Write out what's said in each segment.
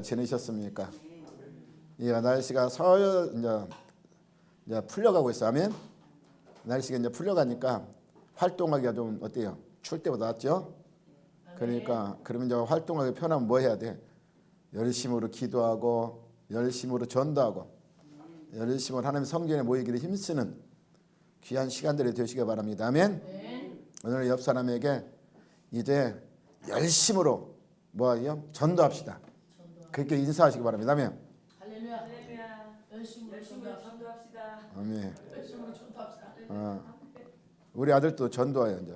지내셨습니까? 이 날씨가 서여 이제 풀려가고 있어요. 아멘. 날씨가 이제 풀려가니까 활동하기가 좀 어때요? 추울 때보다 낫죠? 그러니까 그러면 이제 활동하기 편하면 뭐 해야 돼? 열심으로 기도하고 열심으로 전도하고 열심으로 하나님 성전에 모이기를 힘쓰는 귀한 시간들이 되시길 바랍니다. 아멘. 오늘 옆 사람에게 이제 열심으로 뭐예요? 전도합시다. 그렇게 인사하시기 바랍니다. 아멘. 할렐루야. 열심으로 전도합시다. 아멘. 열심으로 전도합시다. 우리 아들도 전도해요 이제.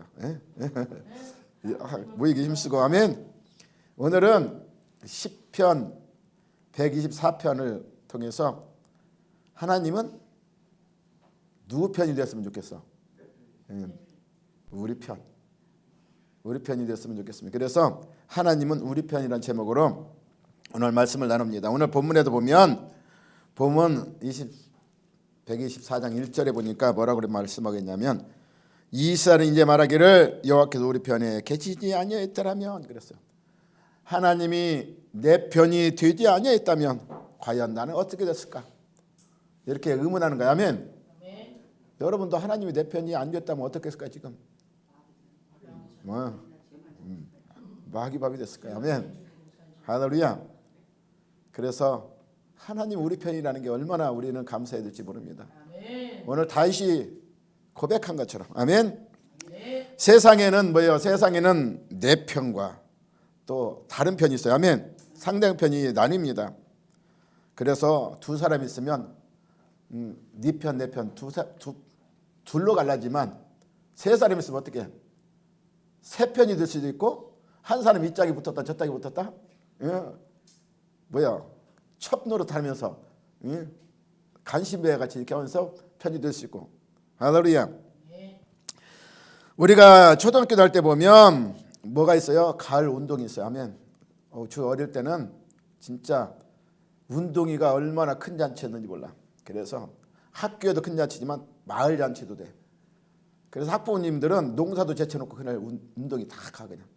모이기 힘쓰고 아멘. 오늘은 시편 124편을 통해서 하나님은 누구 편이 됐으면 좋겠어? 우리 편이 됐으면 좋겠습니다. 그래서 하나님은 우리 편이라는 제목으로 오늘 말씀을 나눕니다. 오늘 본문에도 보면 본문 124장 1절에 보니까 뭐라고 말씀하겠냐면 이스라엘은 이제 말하기를 여호와께서 우리 편에 계시지 아니하였더라면 그랬어요. 하나님이 내 편이 되지 아니하였다면 과연 나는 어떻게 됐을까? 이렇게 의문하는 거야. 아멘. 여러분도 하나님이 내 편이 안 됐다면 어떻게 했을까 지금? 마귀밥이 됐을까요? 아멘. 할렐루야. 그래서 하나님 우리 편이라는 게 얼마나 우리는 감사해야 될지 모릅니다. 오늘 다윗이 고백한 것처럼 아멘. 세상에는 뭐예요? 세상에는 내 편과 또 다른 편이 있어요. 아멘. 상대편이 나뉩니다. 그래서 두 사람이 있으면 네 편 내 편 둘로 갈라지만 세 사람이 있으면 어떻게 해? 세 편이 될 수도 있고 한 사람 이 짝이 붙었다 저 짝이 붙었다 뭐야 첩노릇 하면서 간신배와 같이 이렇게 하면서 편이 될 수 있고 할렐루야. 우리가 초등학교 다닐 때 보면 뭐가 있어요? 가을 운동이 있어요. 아멘. 저 어릴 때는 진짜 운동회가 얼마나 큰 잔치였는지 몰라. 그래서 학교에도 큰 잔치지만 마을 잔치도 돼. 그래서 학부모님들은 농사도 제쳐놓고 그날 운동이 다 가 그냥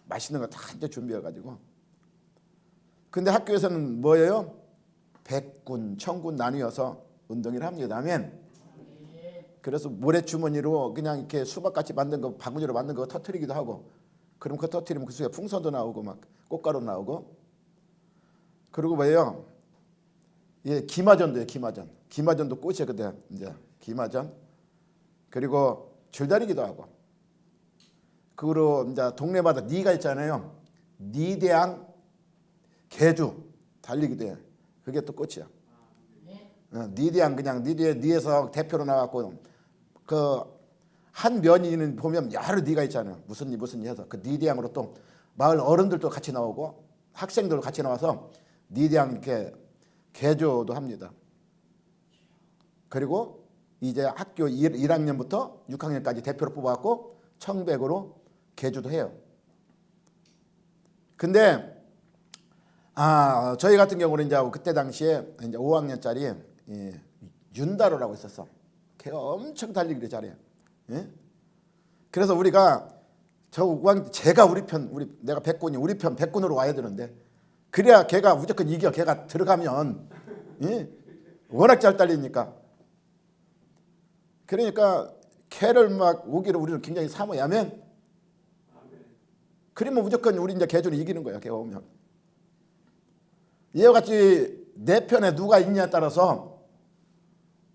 맛있는 거 다 이제 준비해가지고. 근데 학교에서는 뭐예요? 백군, 천군 나뉘어서 운동회를 합니다. 아멘. 그래서 모래주머니로 그냥 이렇게 수박같이 만든 거 바구니로 만든 거 터뜨리기도 하고 그럼 그거 터뜨리면 그 속에 풍선도 나오고 막 꽃가루 나오고 그리고 뭐예요? 예, 기마전도예요. 기마전도 꽃이에요. 그때 이제 기마전 그리고 줄다리기도 하고 그리고 이제 동네마다 니가 있잖아요. 니대항 개주 달리기도 해. 그게 또 꽃이야. 니대항 그냥 니에서 대표로 나왔고 그 한 면이는 보면 여러 니가 있잖아요. 무슨 니 해서 그 니대항으로 또 마을 어른들도 같이 나오고 학생들도 같이 나와서 니대항 이렇게 개조도 합니다. 그리고 이제 학교 1학년부터 6학년까지 대표로 뽑아갖고 청백으로 개조도 해요. 근데 저희 같은 경우는 이제 그때 당시에 이제 5학년짜리 윤다로라고 있었어. 걔가 엄청 달리기를 잘해. 예? 그래서 우리가 제가 내가 백군이 우리 편 백군으로 와야 되는데 그래야 걔가 무조건 이겨. 걔가 들어가면 워낙 잘 달리니까. 그러니까 걔를 막 오기를 우리는 굉장히 사모해. 아멘. 그러면 무조건 우리 이제 개주는 이기는 거야. 걔가 오면. 이와 같이 내 편에 누가 있냐에 따라서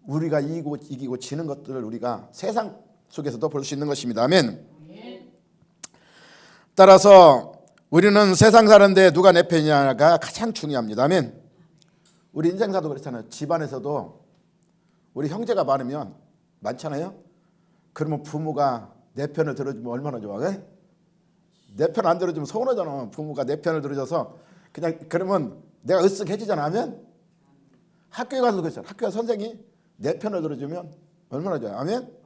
우리가 이기고 지는 것들을 우리가 세상 속에서도 볼 수 있는 것입니다. 아멘. 따라서 우리는 세상 사는데 누가 내 편이냐가 가장 중요합니다. 아멘. 우리 인생사도 그렇잖아요. 집안에서도 우리 형제가 많잖아요. 그러면 부모가 내 편을 들어주면 얼마나 좋아. 내 편 안 들어주면 서운하잖아. 부모가 내 편을 들어줘서 그냥 그러면 내가 으쓱해지잖아. 아멘. 학교에 가서도 그렇잖아. 학교 선생이 내 편을 들어주면 얼마나 좋아요. 아멘.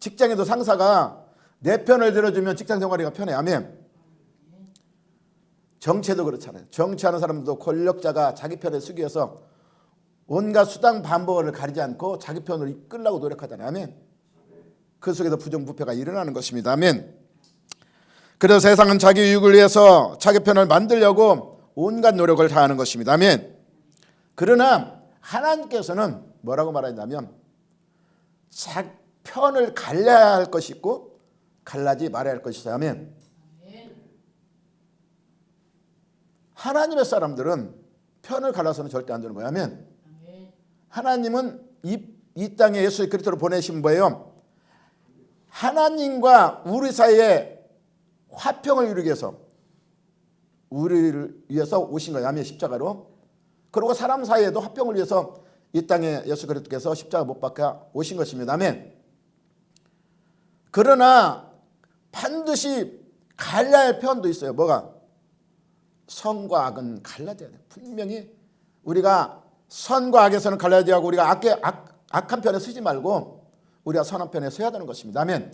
직장에도 상사가 내 편을 들어주면 직장 생활이가 편해. 아멘. 정치도 그렇잖아요. 정치하는 사람들도 권력자가 자기 편에 숙여서 온갖 수단 방법을 가리지 않고 자기 편으로 이끌려고 노력하잖아요. 아멘. 그 속에서 부정부패가 일어나는 것입니다. 아멘. 그래서 세상은 자기 유익을 위해서 자기 편을 만들려고 온갖 노력을 다하는 것입니다. 아멘. 그러나 하나님께서는 뭐라고 말하냐면 자 편을 갈라야 할 것이 있고 갈라지 말아야 할 것이 있어요. 아멘. 하나님의 사람들은 편을 갈라서는 절대 안 되는 거예요. 아멘. 하나님은 이 땅에 예수 그리스도를 보내신 거예요. 하나님과 우리 사이에 화평을 이루기 위해서 우리를 위해서 오신 거예요. 아멘. 십자가로. 그리고 사람 사이에도 화평을 위해서 이 땅에 예수 그리스도께서 십자가 못 박혀 오신 것입니다. 아멘. 그러나 반드시 갈라야 할 편도 있어요. 뭐가? 선과 악은 갈라야 돼요. 분명히 우리가 선과 악에서는 갈라야 되고 우리가 악한 편에 서지 말고 우리가 선한 편에 서야 되는 것입니다. 아멘.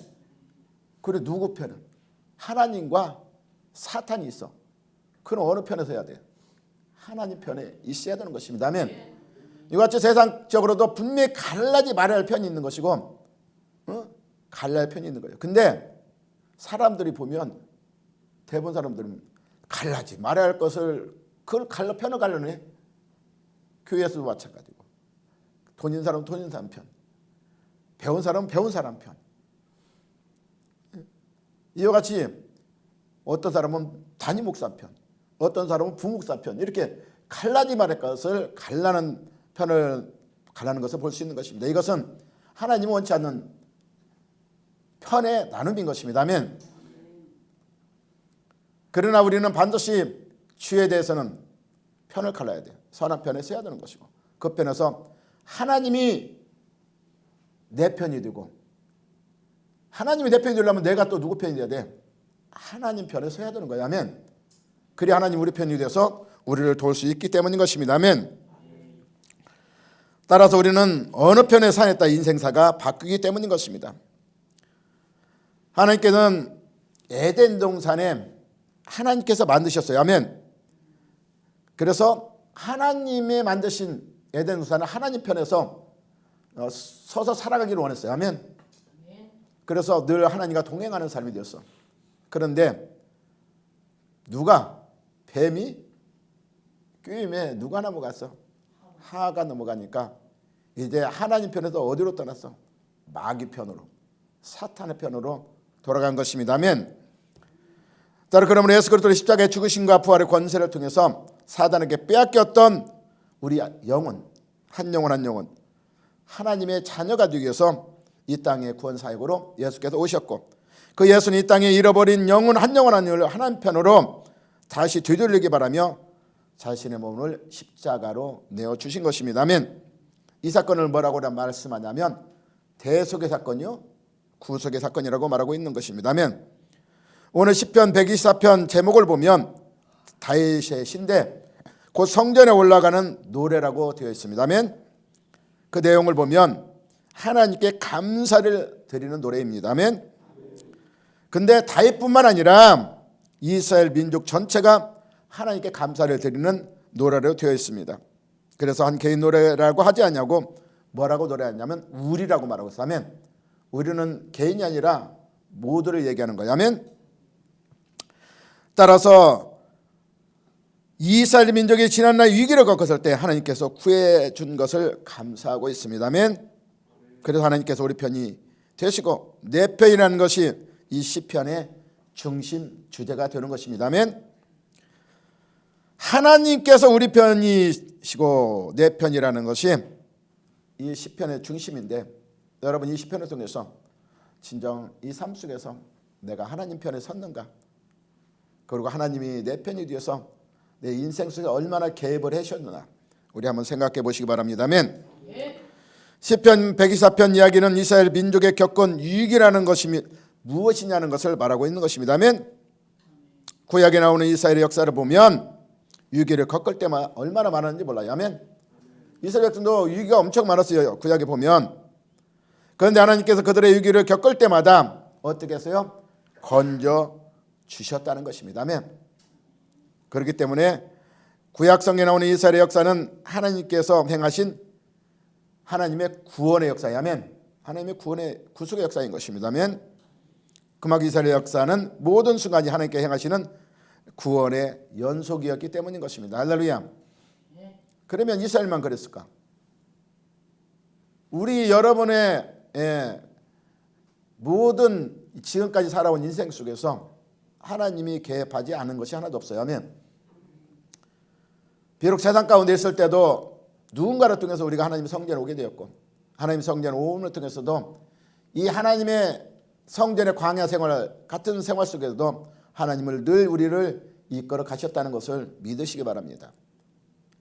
그리고 누구 편은? 하나님과 사탄이 있어. 그럼 어느 편에 서야 돼요? 하나님 편에 있어야 되는 것입니다. 아멘. 이같이 세상적으로도 분명히 갈라지 말아야 할 편이 있는 것이고 갈라야 할 편이 있는 거예요. 근데 사람들이 보면 대부분 사람들은 갈라지 말아야 할 것을 그걸 편을 갈라내. 교회에서도 마찬가지고 돈 있는 사람은 돈 있는 사람 편, 배운 사람은 배운 사람 편. 이와 같이 어떤 사람은 단임 목사 편, 어떤 사람은 부목사 편, 이렇게 갈라지 말할 것을 갈라는 것을 볼 수 있는 것입니다. 이것은 하나님이 원치 않는 편의 나눔인 것입니다. 아멘. 그러나 우리는 반드시 주에 대해서는 편을 갈라야 돼요. 선한 편에 서야 되는 것이고 그 편에서 하나님이 내 편이 되고 하나님이 내 편이 되려면 내가 또 누구 편이 돼야 돼? 하나님 편에 서야 되는 거예요. 아멘. 그리 하나님 우리 편이 돼서 우리를 도울 수 있기 때문인 것입니다. 아멘. 따라서 우리는 어느 편에 사냈다 인생사가 바뀌기 때문인 것입니다. 하나님께서는 에덴 동산에 하나님께서 만드셨어요. 아멘. 그래서 하나님이 만드신 에덴 동산은 하나님 편에서 서서 살아가기를 원했어요. 아멘. 그래서 늘 하나님과 동행하는 삶이 되었어. 그런데 누가? 뱀이 꾀임에 누가 넘어갔어? 하가 넘어가니까 이제 하나님 편에서 어디로 떠났어? 마귀 편으로, 사탄의 편으로 돌아간 것입니다. 아멘. 따라 그러므로 예수 그리스도의 십자가의 죽으심과 부활의 권세를 통해서 사단에게 빼앗겼던 우리 영혼, 한 영혼 하나님의 자녀가 되기 위해서 이 땅의 구원 사역으로 예수께서 오셨고 그 예수는 이 땅에 잃어버린 영혼 한 영혼을 하나님 편으로 다시 되돌리기 바라며 자신의 몸을 십자가로 내어주신 것입니다. 아멘. 이 사건을 뭐라고 말씀하냐면 대속의 사건이요 구속의 사건이라고 말하고 있는 것입니다. 아멘. 오늘 시편 124편 제목을 보면 다윗의 시인데 곧 성전에 올라가는 노래라고 되어 있습니다. 아멘. 그 내용을 보면 하나님께 감사를 드리는 노래입니다. 아멘. 근데 다윗뿐만 아니라 이스라엘 민족 전체가 하나님께 감사를 드리는 노래로 되어 있습니다. 그래서 한 개인 노래라고 하지 않냐고 뭐라고 노래하냐면 우리라고 말하고 있어요. 아멘. 우리는 개인이 아니라 모두를 얘기하는 거예요. 아멘. 따라서 이스라엘 민족이 지난날 위기를 겪었을 때 하나님께서 구해 준 것을 감사하고 있습니다. 아멘. 그래서 하나님께서 우리 편이 되시고 내 편이라는 것이 이 시편의 중심 주제가 되는 것입니다. 아멘. 하나님께서 우리 편이시고 내 편이라는 것이 이 시편의 중심인데 여러분 이 시편을 통해서 진정 이 삶 속에서 내가 하나님 편에 섰는가, 그리고 하나님이 내 편이 되어서 내 인생 속에 얼마나 개입을 하셨느냐 우리 한번 생각해 보시기 바랍니다. 아멘. 시편 124편 이야기는 이스라엘 민족의 겪은 위기라는 것이 무엇이냐는 것을 말하고 있는 것입니다. 아멘. 구약에 나오는 이스라엘의 역사를 보면 위기를 겪을 때만 얼마나 많았는지 몰라요. 아멘. 이스라엘 백성도 위기가 엄청 많았어요. 구약에 보면. 그런데 하나님께서 그들의 위기를 겪을 때마다 어떻게 했어요? 건져 주셨다는 것입니다. 아멘. 그렇기 때문에 구약성에 나오는 이스라엘의 역사는 하나님께서 행하신 하나님의 구원의 역사예요. 아멘. 하나님의 구속의 역사인 것입니다. 아멘. 그만큼 이스라엘의 역사는 모든 순간이 하나님께 행하시는 구원의 연속이었기 때문인 것입니다. 할렐루야. 그러면 이스라엘만 그랬을까? 우리 여러분의 모든 지금까지 살아온 인생 속에서 하나님이 개입하지 않은 것이 하나도 없어요. 아멘. 비록 세상 가운데 있을 때도 누군가를 통해서 우리가 하나님의 성전에 오게 되었고, 하나님의 성전에 오음을 통해서도 이 하나님의 성전의 광야 생활 같은 생활 속에서도 하나님을 늘 우리를 이끌어 가셨다는 것을 믿으시기 바랍니다.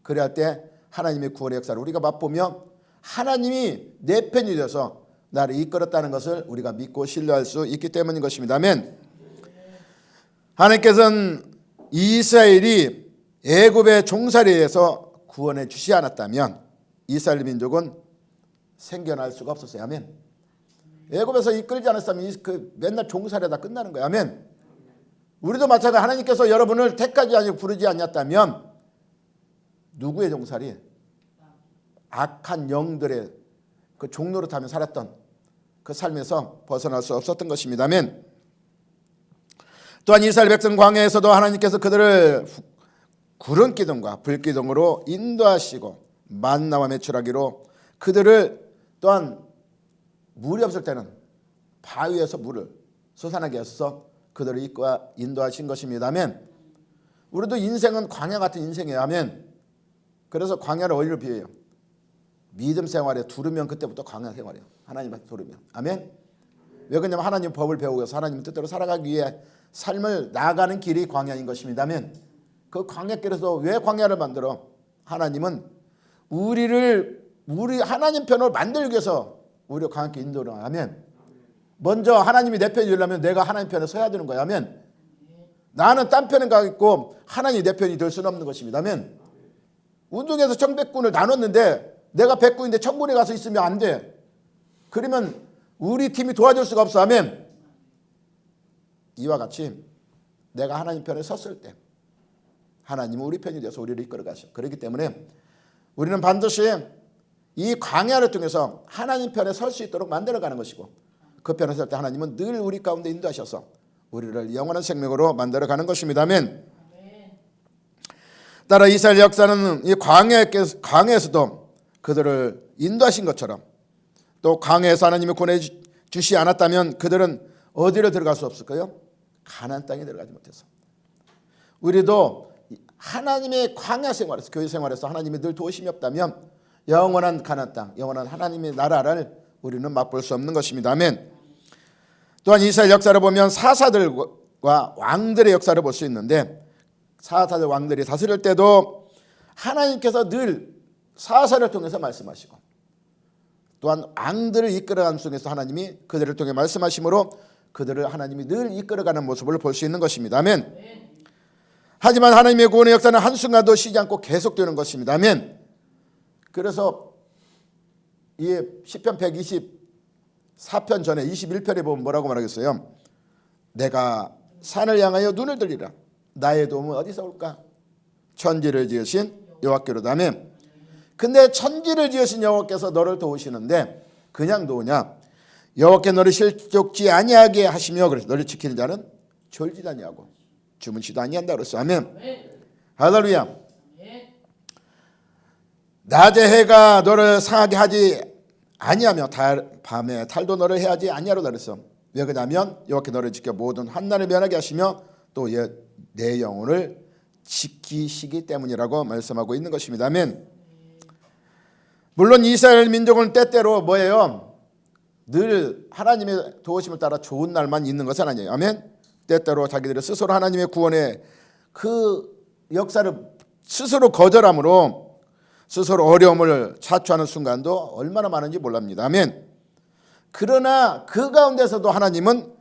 그래야 할 때 하나님의 구원의 역사를 우리가 맛보며 하나님이 내 편이 되어서 나를 이끌었다는 것을 우리가 믿고 신뢰할 수 있기 때문인 것입니다. 아멘. 하나님께서는 이스라엘이 애굽의 종살이에서 구원해 주시 않았다면 이스라엘 민족은 생겨날 수가 없었어요. 아멘. 애굽에서 이끌지 않았다면 맨날 종살이다 끝나는 거예요. 아멘. 우리도 마찬가지. 하나님께서 여러분을 택하지 아니고 부르지 않았다면 누구의 종살이? 악한 영들의 그 종로를 타며 살았던 그 삶에서 벗어날 수 없었던 것입니다. 아멘. 또한 이스라엘 백성 광야에서도 하나님께서 그들을 구름 기둥과 불 기둥으로 인도하시고 만나와 메추라기로 그들을 또한 물이 없을 때는 바위에서 물을 솟아나게 해서 그들을 이끌어 인도하신 것입니다. 아멘. 우리도 인생은 광야 같은 인생이에요. 아멘. 그래서 광야를 어디로 비해요? 믿음 생활에 두르면 그때부터 광야 생활이에요. 하나님한테 두르면. 아멘. 왜 그러냐면 하나님 법을 배우고 하나님 뜻대로 살아가기 위해 삶을 나아가는 길이 광야인 것입니다. 아멘. 그 광야길에서 왜 광야를 만들어? 하나님은 우리 하나님 편으로 만들기 위해서 우리를 광야길 인도를 하면 먼저 하나님이 내 편이 되려면 내가 하나님 편에 서야 되는 거야. 아멘. 나는 딴 편에 가 있고 하나님이 내 편이 될 수는 없는 것입니다. 아멘. 운동에서 청백군을 나눴는데 내가 백군인데 청군에 가서 있으면 안 돼. 그러면 우리 팀이 도와줄 수가 없어. 아멘. 이와 같이 내가 하나님 편에 섰을 때 하나님은 우리 편이 되어서 우리를 이끌어 가셔. 그렇기 때문에 우리는 반드시 이 광야를 통해서 하나님 편에 설 수 있도록 만들어가는 것이고 그 편에 설 때 하나님은 늘 우리 가운데 인도하셔서 우리를 영원한 생명으로 만들어가는 것입니다. 아멘. 따라 이스라엘 역사는 이 광야에서도 그들을 인도하신 것처럼 또 광야에서 하나님이 구원해 주시 않았다면 그들은 어디로 들어갈 수 없을까요? 가나안 땅에 들어가지 못해서. 우리도 하나님의 광야 생활에서 교회 생활에서 하나님이 늘 도우심이 없다면 영원한 가나안 땅, 영원한 하나님의 나라를 우리는 맛볼 수 없는 것입니다. 아멘. 또한 이스라엘 역사를 보면 사사들과 왕들의 역사를 볼 수 있는데 사사들 왕들이 다스릴 때도 하나님께서 늘 사사를 통해서 말씀하시고 또한 왕들을 이끌어가는 속에서 하나님이 그들을 통해 말씀하심으로 그들을 하나님이 늘 이끌어가는 모습을 볼 수 있는 것입니다. 아멘. 하지만 하나님의 구원의 역사는 한순간도 쉬지 않고 계속되는 것입니다. 아멘. 그래서 이 시편 124편 전에 21편에 보면 뭐라고 말하겠어요? 내가 산을 향하여 눈을 들리라. 나의 도움은 어디서 올까? 천지를 지으신 여호와께로다. 아멘. 근데 천지를 지으신 여호와께서 너를 도우시는데 그냥 도우냐? 여호와께 너를 실족지 아니하게 하시며 그래서 너를 지키는 자는 졸지도 아니하고 주무시도 아니한다 그랬어. 아멘. 할렐루야. 낮에 해가 너를 상하게 하지 아니하며 밤에 달도 너를 해하지 아니하로 그랬어. 왜 그러냐면 여호와께 너를 지켜 모든 환난을 면하게 하시며 또 내 영혼을 지키시기 때문이라고 말씀하고 있는 것입니다. 아멘. 물론 이스라엘 민족은 때때로 뭐예요? 늘 하나님의 도우심을 따라 좋은 날만 있는 것은 아니에요. 아멘. 때때로 자기들이 스스로 하나님의 구원의 그 역사를 스스로 거절함으로 스스로 어려움을 자초하는 순간도 얼마나 많은지 몰랍니다. 아멘. 그러나 그 가운데서도 하나님은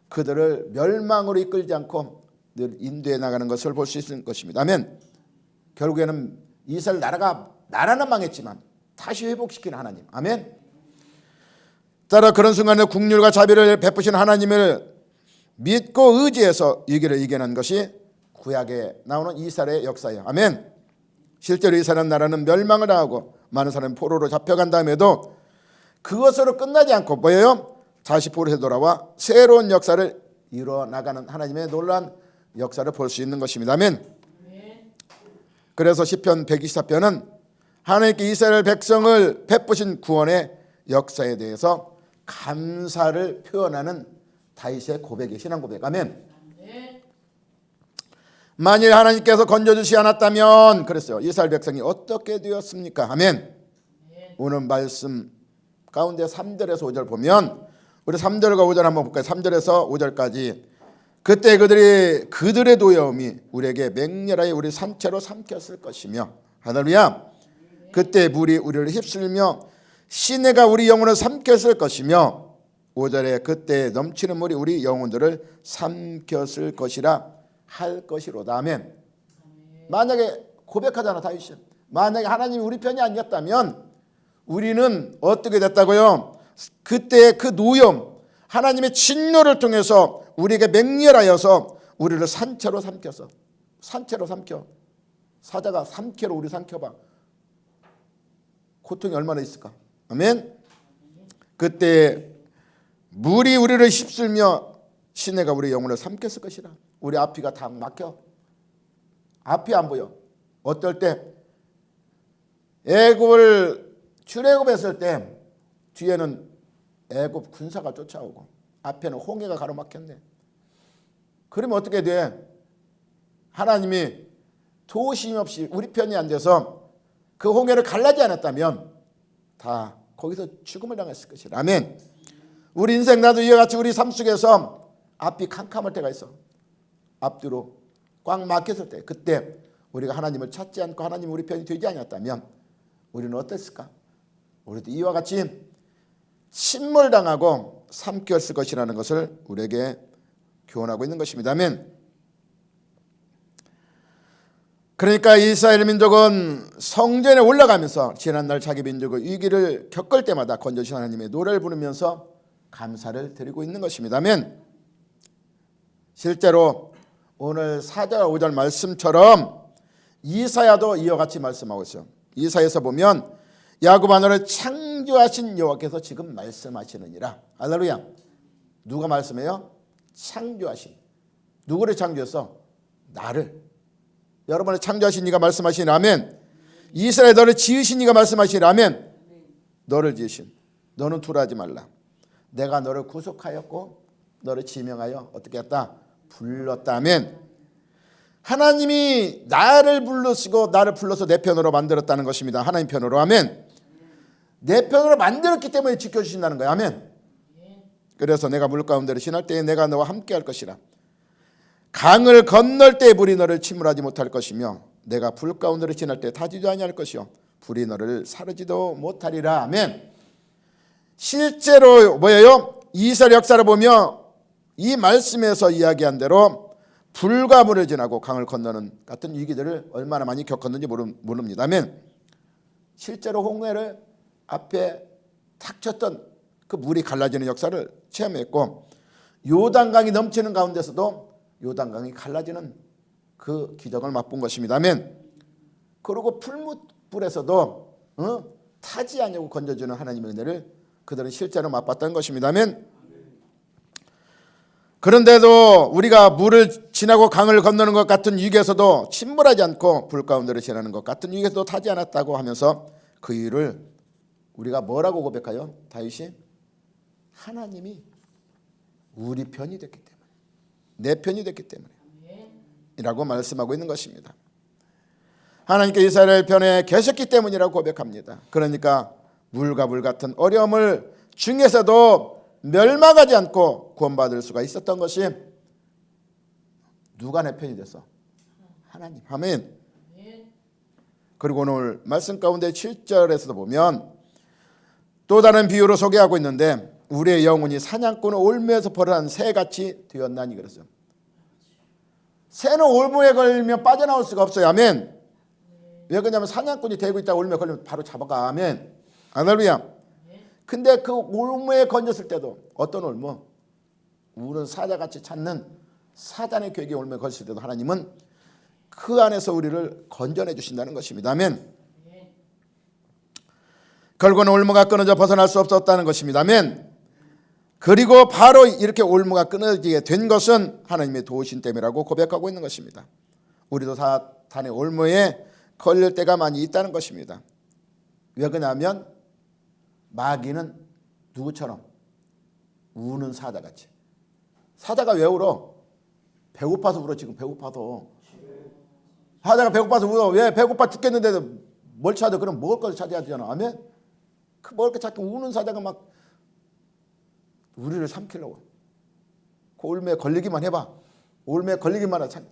그들을 멸망으로 이끌지 않고 늘 인도해 나가는 것을 볼 수 있을 것입니다. 아멘. 결국에는 이스라엘 나라는 망했지만 다시 회복시키는 하나님. 아멘. 따라 그런 순간에 국률과 자비를 베푸신 하나님을 믿고 의지해서 위기를 이겨낸 것이 구약에 나오는 이스라엘의 역사예요. 아멘. 실제로 이스라엘 나라는 멸망을 당하고 많은 사람이 포로로 잡혀간 다음에도 그것으로 끝나지 않고 뭐예요? 다시 포로에 돌아와 새로운 역사를 이루어 나가는 하나님의 놀라운 역사를 볼 수 있는 것입니다. 아멘. 아멘. 그래서 시편 124편은 하나님께 이스라엘 백성을 베푸신 구원의 역사에 대해서 감사를 표현하는 다윗의 고백이 신앙 고백. 아멘. 아멘. 만일 하나님께서 건져주시 않았다면 그랬어요. 이스라엘 백성이 어떻게 되었습니까? 아멘. 오늘 말씀 가운데 3절에서 5절 보면 우리 3절과 5절 한번 볼까요? 3절에서 5절까지 그때 그들의 도여움이 우리에게 맹렬하게 우리 산채로 삼켰을 것이며 할렐루야. 그때 물이 우리를 휩쓸며 시내가 우리 영혼을 삼켰을 것이며 5절에 그때 넘치는 물이 우리 영혼들을 삼켰을 것이라 할 것이로다. 아멘. 만약에 고백하잖아 다윗이. 만약에 하나님이 우리 편이 아니었다면 우리는 어떻게 됐다고요? 그때 그 노염 하나님의 진노를 통해서 우리에게 맹렬하여서 우리를 산채로 삼켜서 산채로 삼켜 사자가 3kg 우리 삼켜봐. 고통이 얼마나 있을까? 아멘. 그때 물이 우리를 휩쓸며 시내가 우리 영혼을 삼켰을 것이라. 우리 앞이가 다 막혀. 앞이 안 보여. 어떨 때 애굽을 출애굽했을 때 뒤에는 애굽 군사가 쫓아오고 앞에는 홍해가 가로막혔네. 그러면 어떻게 돼? 하나님이 도우심 없이 우리 편이 안 돼서 그 홍해를 갈라지 않았다면 다 거기서 죽음을 당했을 것이라. 아멘. 우리 인생 나도 이와 같이 우리 삶 속에서 앞이 캄캄할 때가 있어. 앞뒤로 꽉 막혔을 때 그때 우리가 하나님을 찾지 않고 하나님 우리 편이 되지 않았다면 우리는 어땠을까? 우리도 이와 같이 침몰당하고 삼켰을 것이라는 것을 우리에게 교훈하고 있는 것입니다. 아멘. 그러니까 이스라엘 민족은 성전에 올라가면서 지난날 자기 민족의 위기를 겪을 때마다 건져주신 하나님의 노래를 부르면서 감사를 드리고 있는 것입니다. 아멘. 실제로 오늘 4절 5절 말씀처럼 이사야도 이와 같이 말씀하고 있어요. 이사야에서 보면 야곱 하늘을 창조하신 여호와께서 지금 말씀하시느니라. 할렐루야. 누가 말씀해요? 창조하신. 누구를 창조했어? 나를. 여러분을 창조하신 이가 말씀하시니 아멘. 이스라엘 너를 지으신 이가 말씀하시니 아멘. 너를 지으신. 너는 두려워하지 말라. 내가 너를 구속하였고 너를 지명하여 어떻게 했다? 불렀다. 아멘. 하나님이 나를 불러시고 나를 불러서 내 편으로 만들었다는 것입니다. 하나님 편으로. 아멘. 내 편으로 만들었기 때문에 지켜주신다는 거야. 아멘. 그래서 내가 물 가운데로 지날 때에 내가 너와 함께 할 것이라. 강을 건널 때 불이 너를 침몰하지 못할 것이며 내가 불 가운데로 지날 때 타지도 아니할 것이요 불이 너를 사르지도 못하리라. 아멘. 실제로 뭐예요? 이스라엘 역사를 보며 이 말씀에서 이야기한 대로 불과 물을 지나고 강을 건너는 같은 위기들을 얼마나 많이 겪었는지 모릅니다. 아멘. 실제로 홍해를 앞에 닥쳤던 그 물이 갈라지는 역사를 체험했고 요단강이 넘치는 가운데서도 요단강이 갈라지는 그 기적을 맛본 것입니다. 아멘. 그리고 풀무불에서도 타지 않냐고 건져주는 하나님의 은혜를 그들은 실제로 맛봤다는 것입니다. 아멘. 그런데도 우리가 물을 지나고 강을 건너는 것 같은 위기에서도 침몰하지 않고 불 가운데로 지나는 것 같은 위기에서도 타지 않았다고 하면서 그 이유를 우리가 뭐라고 고백하여? 다윗이 하나님이 우리 편이 됐기 때문에 내 편이 됐기 때문에 이라고 말씀하고 있는 것입니다. 하나님께 이스라엘 편에 계셨기 때문이라고 고백합니다. 그러니까 물과 물 같은 어려움을 중에서도 멸망하지 않고 구원받을 수가 있었던 것이 누가 내 편이 됐어? 하나님. 아멘. 그리고 오늘 말씀 가운데 7절에서도 보면 또 다른 비유로 소개하고 있는데 우리의 영혼이 사냥꾼의 올무에서 벌어난 새같이 되었나니 그랬어요. 새는 올무에 걸리면 빠져나올 수가 없어요. 아멘. 왜 그러냐면 사냥꾼이 대고 있다가 올무에 걸리면 바로 잡아가. 아멘. 할렐루야. 근데 그 올무에 건졌을 때도 어떤 올무? 우는 사자같이 찾는 사단의 괴기의 올무에 걸렸을 때도 하나님은 그 안에서 우리를 건져내 주신다는 것입니다. 아멘. 결국은 올무가 끊어져 벗어날 수 없었다는 것입니다. 아멘. 그리고 바로 이렇게 올무가 끊어지게 된 것은 하나님의 도우신 때문이라고 고백하고 있는 것입니다. 우리도 사탄의 올무에 걸릴 때가 많이 있다는 것입니다. 왜 그러냐면 마귀는 누구처럼? 우는 사자같이. 사자가 왜 울어? 배고파서 울어. 지금 배고파서. 사자가 배고파서 울어. 왜? 배고파 죽겠는데도 뭘 찾아? 그럼 먹을 것을 찾아야 되잖아. 아멘? 그 먹을 거 찾고 우는 사자가 막 우리를 삼키려고. 그 올매에 걸리기만 해봐. 올매에 걸리기만 하자.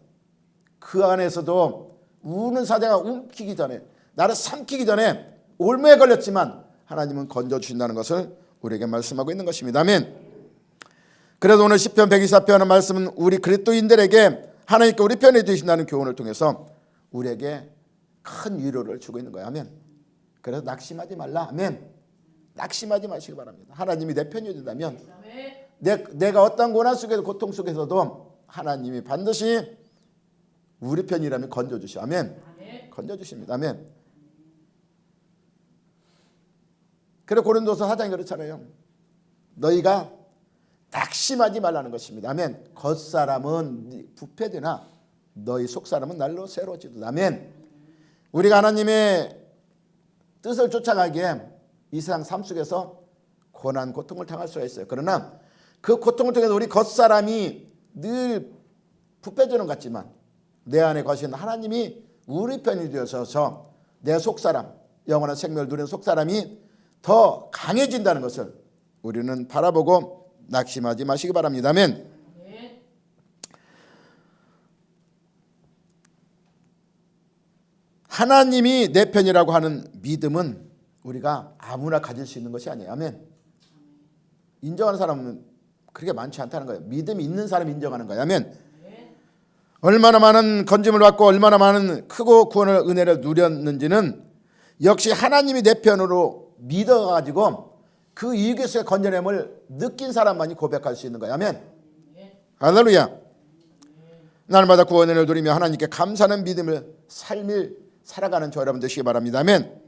그 안에서도 우는 사자가 움키기 전에, 나를 삼키기 전에 올매에 걸렸지만 하나님은 건져주신다는 것을 우리에게 말씀하고 있는 것입니다. 아멘. 그래서 오늘 시편 124편의 말씀은 우리 그리스도인들에게 하나님께 우리 편에 되신다는 교훈을 통해서 우리에게 큰 위로를 주고 있는 거예요. 아멘. 그래서 낙심하지 말라. 아멘. 낙심하지 마시기 바랍니다. 하나님이 내 편이 된다면 내가 어떤 고난 속에서 고통 속에서도 하나님이 반드시 우리 편이라면 건져주시오. 아멘. 건져주십니다. 아멘. 그래 고린도서 4장이 그렇잖아요. 너희가 낙심하지 말라는 것입니다. 아멘. 겉사람은 부패되나 너희 속사람은 날로 새로워지도다. 아멘. 우리가 하나님의 뜻을 쫓아가기에 이 세상 삶 속에서 고난 고통을 당할 수가 있어요. 그러나 그 고통을 통해서 우리 겉사람이 늘 부패되는 것 같지만 내 안에 거신 하나님이 우리 편이 되어서 내 속사람, 영원한 생명을 누리는 속사람이 더 강해진다는 것을 우리는 바라보고 낙심하지 마시기 바랍니다. 아멘. 하나님이 내 편이라고 하는 믿음은 우리가 아무나 가질 수 있는 것이 아니에요. 아멘. 인정하는 사람은 그렇게 많지 않다는 거예요. 믿음이 있는 사람이 인정하는 거예요. 아멘. 얼마나 많은 건짐을 받고 얼마나 많은 크고 구원을 은혜를 누렸는지는 역시 하나님이 내 편으로 믿어가지고 그 이익에서의 건져냄을 느낀 사람만이 고백할 수 있는 거예요. 아멘. 할렐루야. 날마다 구원을 누리며 하나님께 감사하는 믿음을 삶을 살아가는 저 여러분 되시기 바랍니다. 아멘.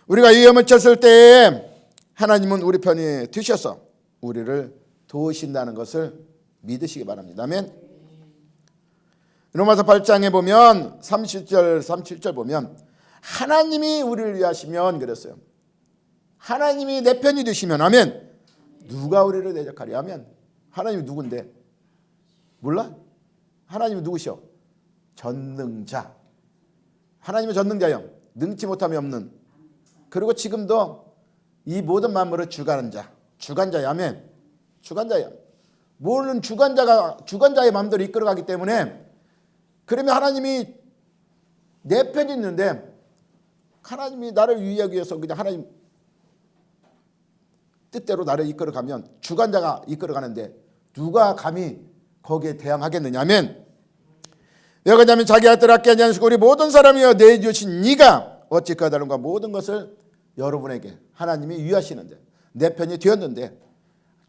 우리가 위험을 쳤을 때에 하나님은 우리 편이 되셔서 우리를 도우신다는 것을 믿으시기 바랍니다. 아멘. 로마서 8장에 보면 30절 37절 보면 하나님이 우리를 위하시면 그랬어요. 하나님이 내 편이 되시면 아멘. 누가 우리를 대적하리? 아멘. 하나님이 누군데? 몰라? 하나님이 누구시오? 전능자. 하나님은 전능자요. 능치 못함이 없는. 그리고 지금도 이 모든 만물을 주관하는 자. 주관자야. 아멘. 주관자야. 모든 주관자의 마음대로 이끌어가기 때문에 그러면 하나님이 내 편이 있는데 하나님이 나를 위하기 위해서 그냥 하나님 뜻대로 나를 이끌어가면 주관자가 이끌어가는데 누가 감히 거기에 대항하겠느냐. 아멘. 왜 그러냐면 자기 아들 아끼지 않으시고 우리 모든 사람이여 내주신 네가 어찌 까다로운가 모든 것을 여러분에게 하나님이 위하시는데 내 편이 되었는데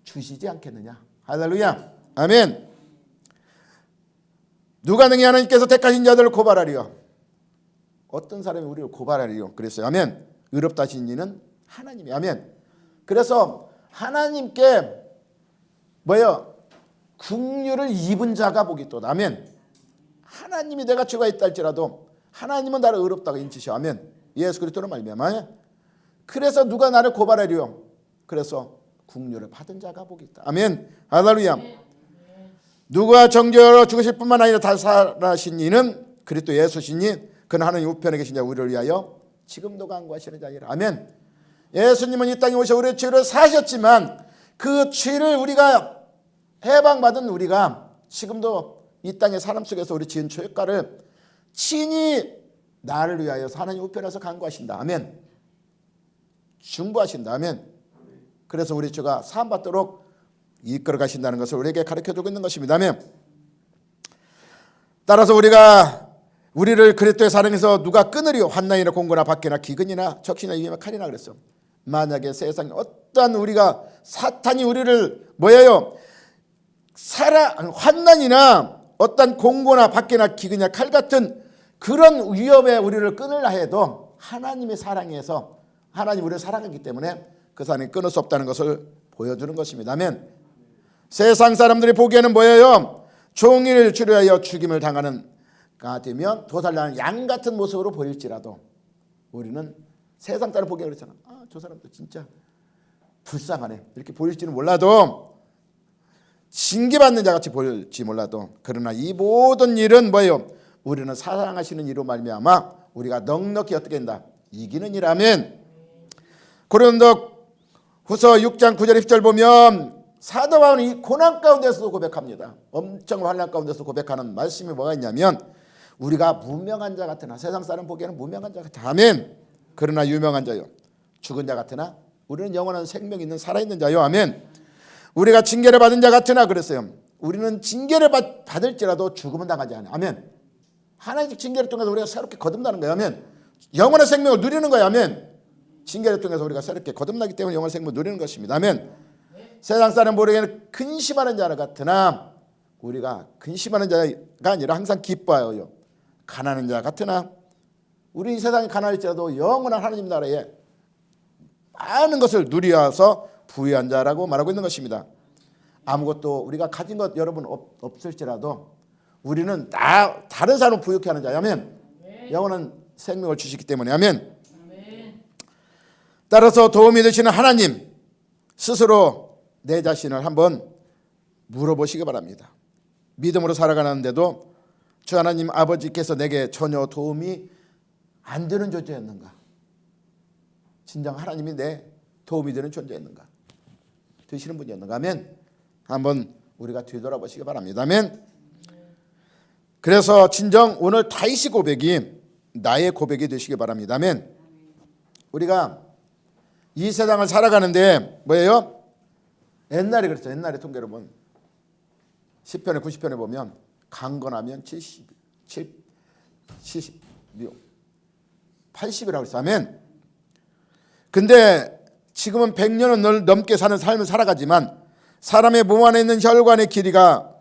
주시지 않겠느냐. 할렐루야. 아멘. 누가 능히 하나님께서 택하신 자들을 고발하리요. 어떤 사람이 우리를 고발하리요. 그랬어요. 아멘. 의롭다 하신 이는 하나님이. 아멘. 그래서 하나님께 뭐예요? 긍휼을 입은 자가 복이 있도다. 아멘. 하나님이 내가 죄가 있다 할지라도 하나님은 나를 의롭다고 인치셔. 아멘. 예수 그리스도로 말미암아. 그래서 누가 나를 고발하리요. 그래서 긍휼을 받은 자가 복이 있다. 아멘. 할렐루야. 누가 정죄로 죽으실 뿐만 아니라 다 살아신 이는 그리스도 예수시니 그는 하나님 우편에 계신 자 우리를 위하여 지금도 간구하시는 자이라. 아멘. 예수님은 이 땅에 오셔 우리의 죄를 사셨지만 그 죄를 우리가 해방받은 우리가 지금도 이 땅의 사람 속에서 우리 지은 죄가를 친히 나를 위하여 하나님 우편에서 간구하신다. 아멘. 중보하신다. 아멘. 그래서 우리 죄가 사함받도록 이끌어 가신다는 것을 우리에게 가르쳐주고 있는 것입니다. 아멘. 따라서 우리를 그리스도의 사랑에서 누가 끊으리요. 환난이나 공고나 박해나 기근이나 적신이나 위험이나 칼이나 그랬어. 만약에 세상에 어떠한 우리가 사탄이 우리를 뭐예요? 환난이나 어떤 공고나 박해나 기근이나 칼 같은 그런 위험에 우리를 끊으려 해도 하나님의 사랑에서 하나님 우리를 사랑하기 때문에 그 사랑이 끊을 수 없다는 것을 보여주는 것입니다. 아멘. 세상 사람들이 보기에는 뭐예요? 종일 주려하여 죽임을 당하는 가 되면 도살나는 양 같은 모습으로 보일지라도 우리는 세상 사람 보기에 그렇잖아. 저 사람도 진짜 불쌍하네 이렇게 보일지는 몰라도, 징계받는 자같이 보일지 몰라도, 그러나 이 모든 일은 뭐예요? 우리는 사랑하시는 이로 말미암아 우리가 넉넉히 어떻게 된다? 이기는 일. 고린도 후서 6장 9절 10절 보면 사도 바울이 이 고난 가운데서도 고백합니다. 엄청 환난 가운데서 고백하는 말씀이 뭐가 있냐면, 우리가 무명한 자 같으나, 세상 사람 보기에는 무명한 자 같아. 아멘. 그러나 유명한 자요, 죽은 자 같으나 우리는 영원한 생명이 있는 살아있는 자요. 아멘. 우리가 징계를 받은 자 같으나, 그랬어요. 우리는 징계를 받을지라도 죽음은 당하지 않아요. 아멘. 하나님의 징계를 통해서 우리가 새롭게 거듭나는 거예요. 아멘. 영원한 생명을 누리는 거예요. 아멘. 징계를 통해서 우리가 새롭게 거듭나기 때문에 영원한 생명을 누리는 것입니다. 아멘. 세상 사람 보기에는 근심하는 자 같으나, 우리가 근심하는 자가 아니라 항상 기뻐하여 가난한 자 같으나, 우리 이 세상이 가난할지라도 영원한 하나님 나라에 많은 것을 누리어서 부유한 자라고 말하고 있는 것입니다. 아무것도 우리가 가진 것 여러분 없을지라도 우리는 다른 사람을 부유케 하는 자야. 아멘. 영원한 생명을 주시기 때문에. 아멘. 따라서 도움이 되시는 하나님 스스로 내 자신을 한번 물어보시기 바랍니다. 믿음으로 살아가는데도 주 하나님 아버지께서 내게 전혀 도움이 안 되는 존재였는가? 진정 하나님이 내 도움이 되는 존재였는가? 되시는 분이었는가? 아멘. 한번 우리가 뒤돌아보시기 바랍니다. 아멘. 그래서 진정 오늘 다윗의 고백이 나의 고백이 되시기 바랍니다. 아멘. 우리가 이 세상을 살아가는데 뭐예요? 옛날에 그랬어요. 옛날에 통계를 보면 10편에 90편에 보면 강건하면 70, 80이라고 했어요. 아멘. 근데 지금은 100년은 넘게 사는 삶을 살아가지만 사람의 몸 안에 있는 혈관의 길이가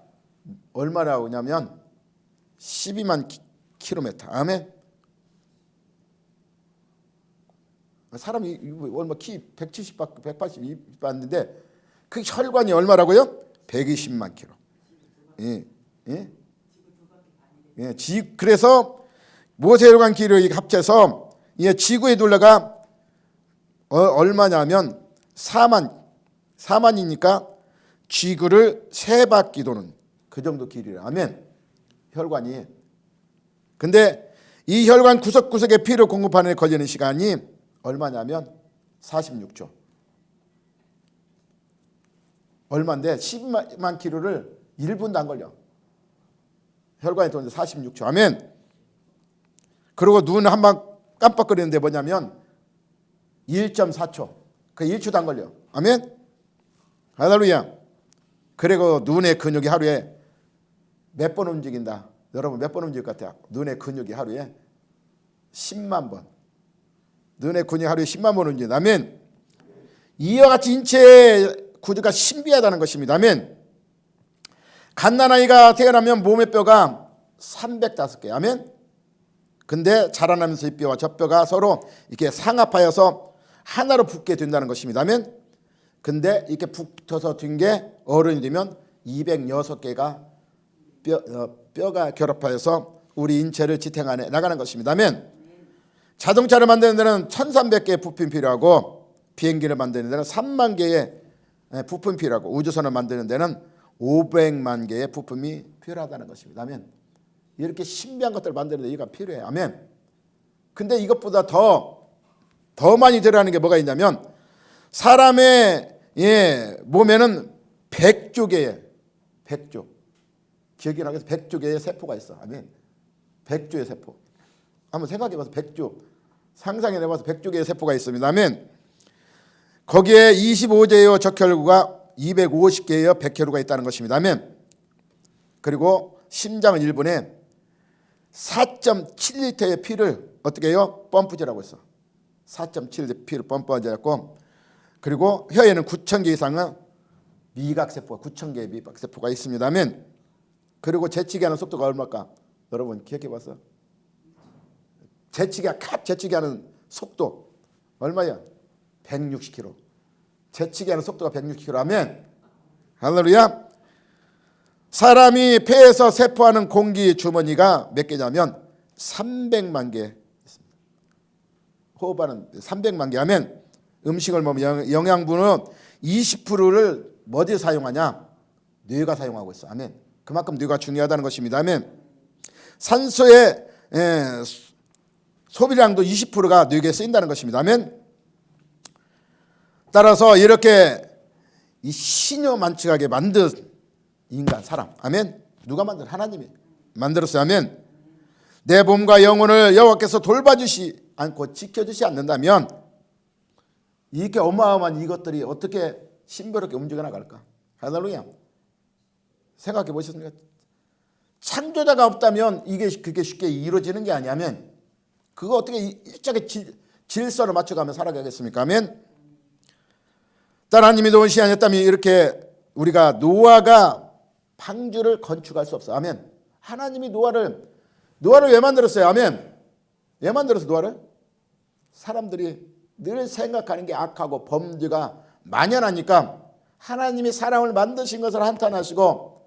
얼마나 오냐면 12만 킬로미터. 아멘. 사람이 얼마 키 170, 180 봤는데 그 혈관이 얼마라고요? 120만 킬로. 그래서 모세혈관 길이 합쳐서 지구의 둘레가 얼마냐면 4만이니까 지구를 3바퀴 도는 그 정도 길이라. 아멘. 혈관이. 근데 이 혈관 구석구석에 피를 공급하는 데 걸리는 시간이 얼마냐면 46초. 얼마인데 12만 킬로를 1분도 안 걸려. 혈관이 도는데 46초. 아멘. 그리고 눈 한 방 깜빡거리는데 뭐냐면 1.4초. 그 1초도 안 걸려. 아멘. 할렐루야. 그리고 눈의 근육이 하루에 몇 번 움직인다. 여러분 몇 번 움직일 것 같아요? 눈의 근육이 하루에 10만 번. 눈의 근육이 하루에 10만 번 움직인다. 아멘. 이와 같이 인체의 구조가 신비하다는 것입니다. 아멘. 갓난아이가 태어나면 몸의 뼈가 305개. 아멘. 근데 자라나면서 이 뼈와 저 뼈가 서로 이렇게 상합하여서 하나로 붙게 된다는 것입니다. 아멘. 근데 이렇게 붙어서 된 게 어른이 되면 206개가 뼈가 결합하여서 우리 인체를 지탱하네 나가는 것입니다. 아멘. 자동차를 만드는 데는 1300개의 부품이 필요하고, 비행기를 만드는 데는 3만 개의 부품이 필요하고, 우주선을 만드는 데는 500만 개의 부품이 필요하다는 것입니다. 아멘. 이렇게 신비한 것들을 만드는 데 이가 필요해. 아멘. 근데 이것보다 더 많이 들어가는 게 뭐가 있냐면, 사람의 몸에는 100조 개의 100조. 기억이 나겠어. 100조 개의 세포가 있어. 아멘. 100조의 세포. 한번 생각해봐서 100조. 상상해봐서 100조 개의 세포가 있습니다. 아멘. 거기에 25제의 적혈구가 250개의 백혈구가 있다는 것입니다. 아멘. 그리고 심장은 1분에 4.7리터의 피를 어떻게 해요? 펌프질하고 있어. 4.7리터 피를 펌프질하고, 그리고 혀에는 9,000개 이상의 미각세포가 9,000개의 미각세포가 있습니다. 아멘. 그리고 재치기하는 속도가 얼마일까? 여러분 기억해봤어? 재치기하는 속도 얼마야? 160km. 재치기 하는 속도가 160km. 아멘. 할렐루야. 사람이 폐에서 세포하는 공기 주머니가 몇 개냐면 300만 개 있습니다. 호흡하는 300만 개. 하면 음식을 먹으면 영양분은 20%를 어디에 사용하냐? 뇌가 사용하고 있어. 아멘. 그만큼 뇌가 중요하다는 것입니다. 아멘. 산소의 소비량도 20%가 뇌에 쓰인다는 것입니다. 아멘. 따라서 이렇게 이 신요만측하게 만든 인간, 사람. 아멘. 누가 만든? 하나님이 만들었어요. 아멘. 내 몸과 영혼을 여호와께서 돌봐주시 않고 지켜주시 않는다면 이렇게 어마어마한 이것들이 어떻게 신비롭게 움직여 나갈까? 할렐루야. 생각해 보셨습니까? 창조자가 없다면 그게 쉽게 이루어지는 게 아니면 그거 어떻게 일정하게 질서를 맞춰가며 살아가겠습니까? 아멘. 하나님이 도우시 아니었다면 이렇게 우리가 노아가 방주를 건축할 수 없어. 아멘. 하나님이 노아를 왜 만들었어요? 아멘. 왜 만들었어 노아를? 사람들이 늘 생각하는 게 악하고 범죄가 만연하니까 하나님이 사람을 만드신 것을 한탄하시고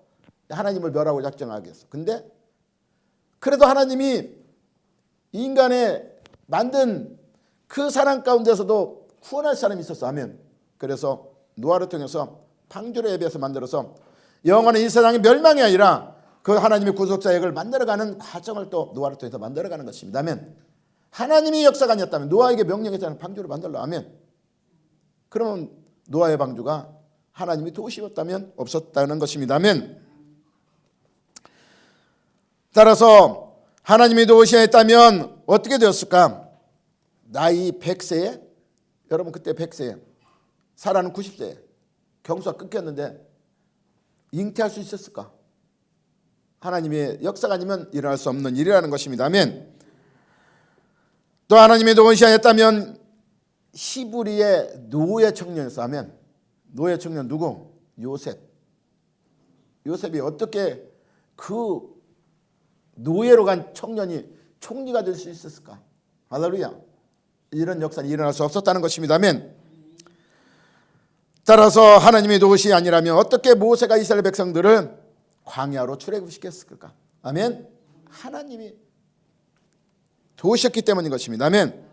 하나님을 멸하고 작정하겠어. 근데 그래도 하나님이 인간의 만든 그 사람 가운데서도 구원할 사람이 있었어. 아멘. 그래서 노아를 통해서 방주를 예비해서 만들어서 영원히 이 세상의 멸망이 아니라 그 하나님의 구속사역을 만들어가는 과정을 또 노아를 통해서 만들어가는 것입니다. 아멘. 하나님이 역사가 아니었다면 노아에게 명령했잖아요. 방주를 만들라. 아멘. 그러면 노아의 방주가 하나님이 도우시었다면 없었다는 것입니다. 아멘. 따라서 하나님이 도우시었다면 어떻게 되었을까? 나이 100세에 여러분 그때 100세에 사라는 90세에 경수가 끊겼는데 잉태할 수 있었을까? 하나님의 역사가 아니면 일어날 수 없는 일이라는 것입니다. 아멘. 또 하나님의 도우시었다면 히브리의 노예 청년이었어. 아멘. 노예 청년 누구? 요셉. 요셉이 어떻게 그 노예로 간 청년이 총리가 될 수 있었을까? 할렐루야. 이런 역사는 일어날 수 없었다는 것입니다. 아멘. 따라서 하나님의 도우시 아니라면 어떻게 모세가 이스라엘 백성들을 광야로 출애굽시켰을까? 아멘. 하나님이 도우셨기 때문인 것입니다. 아멘.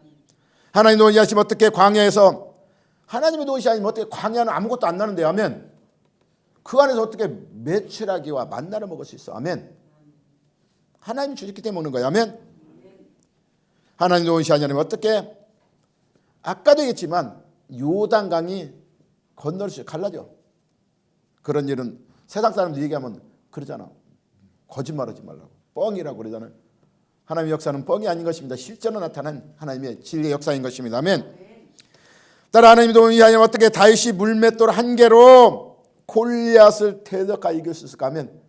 하나님 도우시면 어떻게 광야에서 하나님의 도우시 아니면 어떻게 광야는 아무것도 안 나는데요. 아멘. 그 안에서 어떻게 메추라기와 만나를 먹을 수 있어. 아멘. 하나님이 주셨기 때문에 먹는 거예요. 아멘. 하나님 도우시 아니라면 어떻게 아까도 얘기했지만 요단강이 건널 수 갈라져. 그런 일은 세상 사람들 얘기하면 그러잖아. 거짓말하지 말라고. 뻥이라고 그러잖아요. 하나님의 역사는 뻥이 아닌 것입니다. 실제로 나타난 하나님의 진리의 역사인 것입니다. 아멘. 따라 하나님이 도우시 아니면 어떻게 다윗이 물맷돌 한 개로 골리앗을 대적하여 이길 수 있을까 하면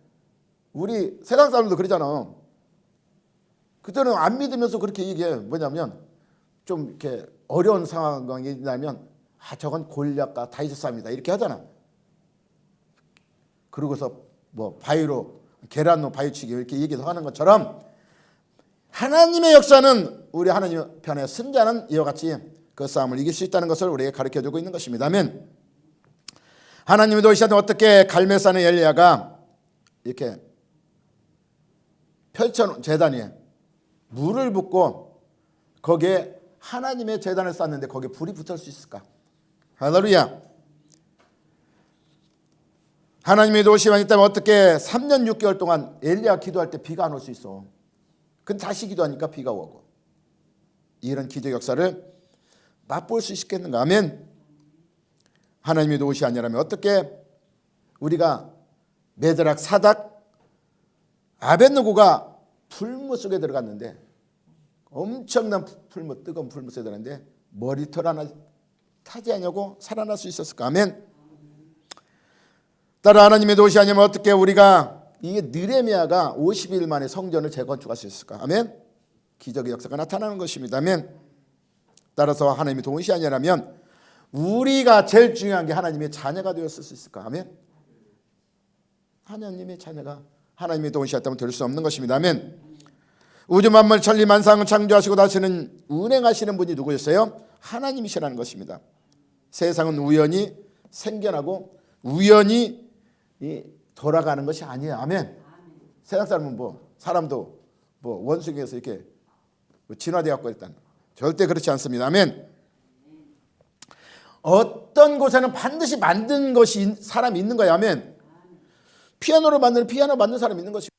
우리 세상 사람들도 그러잖아. 그때는 안 믿으면서 그렇게 얘기해. 뭐냐면 좀 이렇게 어려운 상황이 나면 저건 골리앗과 다윗의 싸움이다 이렇게 하잖아. 그러고서 뭐 바위로 계란로 바위치기 이렇게 얘기도 하는 것처럼 하나님의 역사는 우리 하나님 편의 승자는 이와 같이 그 싸움을 이길 수 있다는 것을 우리에게 가르쳐주고 있는 것입니다. 아멘. 하나님의 도우시한테 어떻게 갈멜산의 엘리야가 이렇게 펼쳐놓은 제단 위에 물을 붓고 거기에 하나님의 제단을 쌓는데 거기에 불이 붙을 수 있을까? 할렐루야. 하나님의 도우시만 있다면 어떻게 3년 6개월 동안 엘리야 기도할 때 비가 안 올 수 있어? 근데 다시 기도하니까 비가 오고. 이런 기도 역사를 맛볼 수 있겠는가? 아멘. 하나님의 도우시 아니라면 어떻게 우리가 메드락 사닥 아벳느고가 풀무 속에 들어갔는데 엄청난 풀무 뜨거운 풀무 속에 들어갔는데 머리털 하나 타지 않냐고 살아날 수 있었을까? 아멘. 따라 하나님의 도우시 아니면 어떻게 우리가 이게 느헤미야가 50일 만에 성전을 재건축할 수 있을까? 아멘. 기적의 역사가 나타나는 것입니다. 아멘. 따라서 하나님의 도우시 아니라면 우리가 제일 중요한 게 하나님의 자녀가 되었을 수 있을까? 아멘. 하나님의 자녀가 하나님의 도우시였다면 될 수 없는 것입니다. 아멘. 우주 만물 천리 만상을 창조하시고 다시는 운행하시는 분이 누구였어요? 하나님이시라는 것입니다. 세상은 우연히 생겨나고 우연히 돌아가는 것이 아니에요. 아멘. 세상 사람은 사람도 원숭이에서 이렇게 진화되어 갖고 일단 절대 그렇지 않습니다. 아멘. 어떤 곳에는 반드시 만든 것이 사람이 있는 거예요. 아멘. 피아노 만든 사람이 있는 것이고